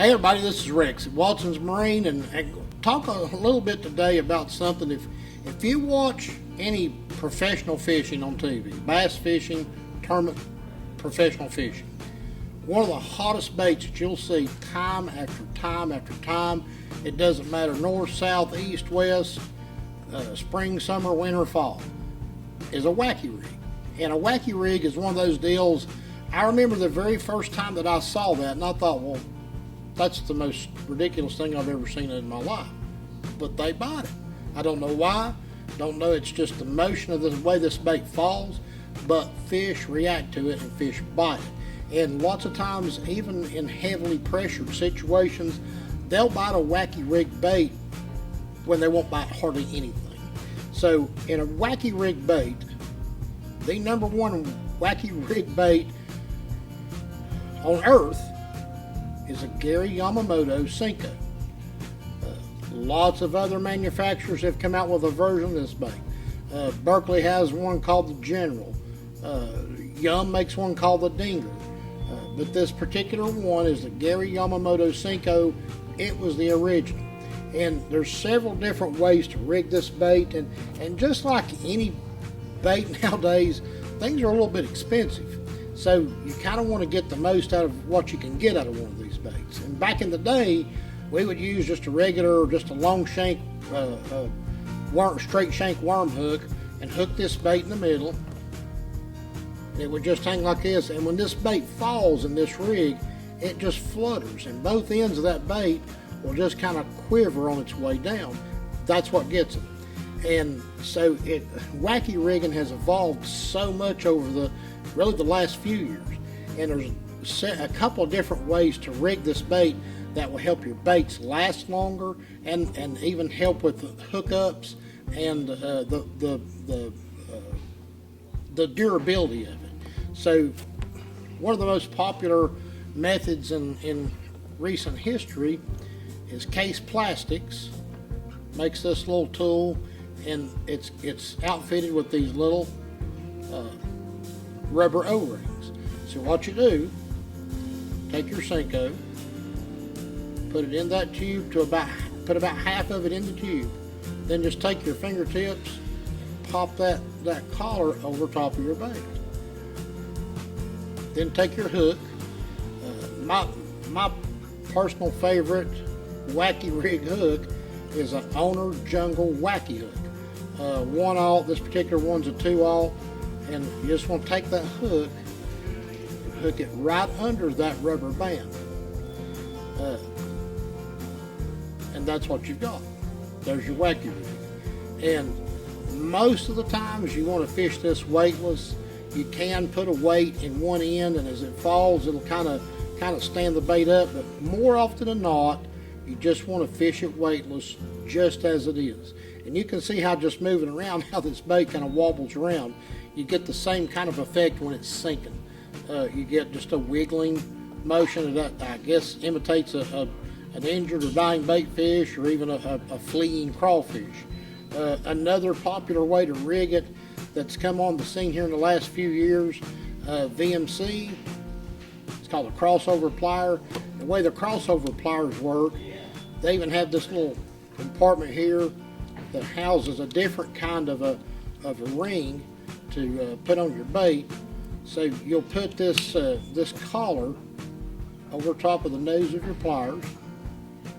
Hey everybody, this is Rex at Watson's Marine, and talk a little bit today about something. If you watch any professional fishing on TV, bass fishing, tournament professional fishing, one of the hottest baits that you'll see time after time after time, it doesn't matter north, south, east, west, spring, summer, winter, fall, is a wacky rig. And a wacky rig is one of those deals. I remember the very first time that I saw that, and I thought, well, that's the most ridiculous thing I've ever seen in my life. But they bite it. I don't know why. Don't know. It's just the motion of the way this bait falls. But fish react to it and fish bite it. And lots of times, even in heavily pressured situations, they'll bite a wacky rig bait when they won't bite hardly anything. So in a wacky rig bait, the number one wacky rig bait on earth is a Gary Yamamoto Senko. Lots of other manufacturers have come out with a version of this bait. Berkeley has one called the General. Yum makes one called the Dinger. But this particular one is the Gary Yamamoto Senko. It was the original. And there's several different ways to rig this bait. And just like any bait nowadays, things are a little bit expensive. So you kind of want to get the most out of what you can get out of one of these baits. And back in the day, we would use just a regular, just a long shank, straight shank worm hook, and hook this bait in the middle. It would just hang like this. And when this bait falls in this rig, it just flutters, and both ends of that bait will just kind of quiver on its way down. That's what gets it. And so wacky rigging has evolved so much over really the last few years, and there's a couple of different ways to rig this bait that will help your baits last longer and even help with the hookups and the durability of it. So one of the most popular methods in recent history is Case Plastics. Makes this little tool, and it's outfitted with these little rubber O-rings. So what you do, take your Senko, put it in that tube put about half of it in the tube, then just take your fingertips, pop that collar over top of your bait. Then take your hook. My personal favorite wacky rig hook is an Owner Jungle Wacky hook. 1/0. This particular one's a 2/0. And you just want to take that hook and hook it right under that rubber band. And that's what you've got. There's your wacky rig. And most of the times you want to fish this weightless. You can put a weight in one end, and as it falls, it'll kind of stand the bait up. But more often than not, you just want to fish it weightless, just as it is. And you can see how just moving around, how this bait kind of wobbles around. You get the same kind of effect when it's sinking. You get just a wiggling motion that I guess imitates an injured or dying bait fish, or even a fleeing crawfish. Another popular way to rig it that's come on the scene here in the last few years, VMC. It's called a crossover plier. The way the crossover pliers work, they even have this little compartment here that houses a different kind of a ring to put on your bait. So you'll put this collar over top of the nose of your pliers,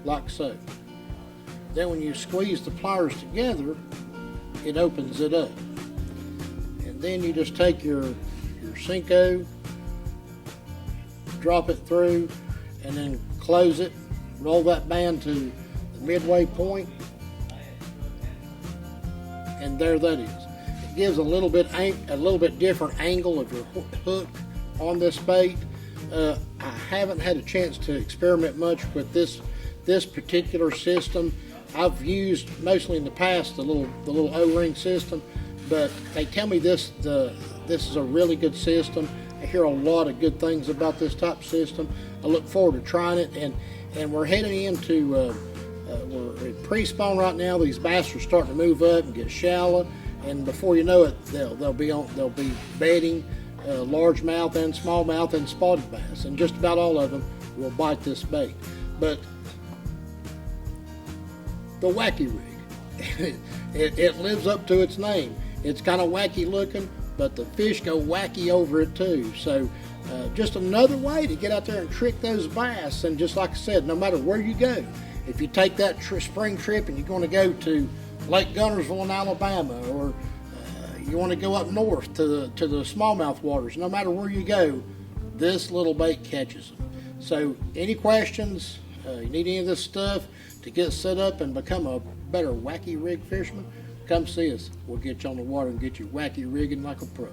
like so. Then when you squeeze the pliers together, it opens it up. And then you just take your Senko, drop it through, and then close it, roll that band to the midway point, and there that is. It gives a little bit different angle of your hook on this bait. I haven't had a chance to experiment much with this particular system. I've used mostly in the past the little O-ring system, but they tell me this is a really good system. I hear a lot of good things about this type system. I look forward to trying it, and we're heading into we're at pre-spawn right now. These bass are starting to move up and get shallow, and before you know it, they'll be bedding largemouth and smallmouth and spotted bass, and just about all of them will bite this bait. But the Wacky rig, it lives up to its name. It's kind of wacky looking, but the fish go wacky over it too. So just another way to get out there and trick those bass. And just like I said, no matter where you go, if you take that spring trip and you're going to go to Lake Gunnersville in Alabama, or you want to go up north to the smallmouth waters, no matter where you go, this little bait catches them. So any questions, you need any of this stuff to get set up and become a better wacky rig fisherman, come see us. We'll get you on the water and get you wacky rigging like a pro.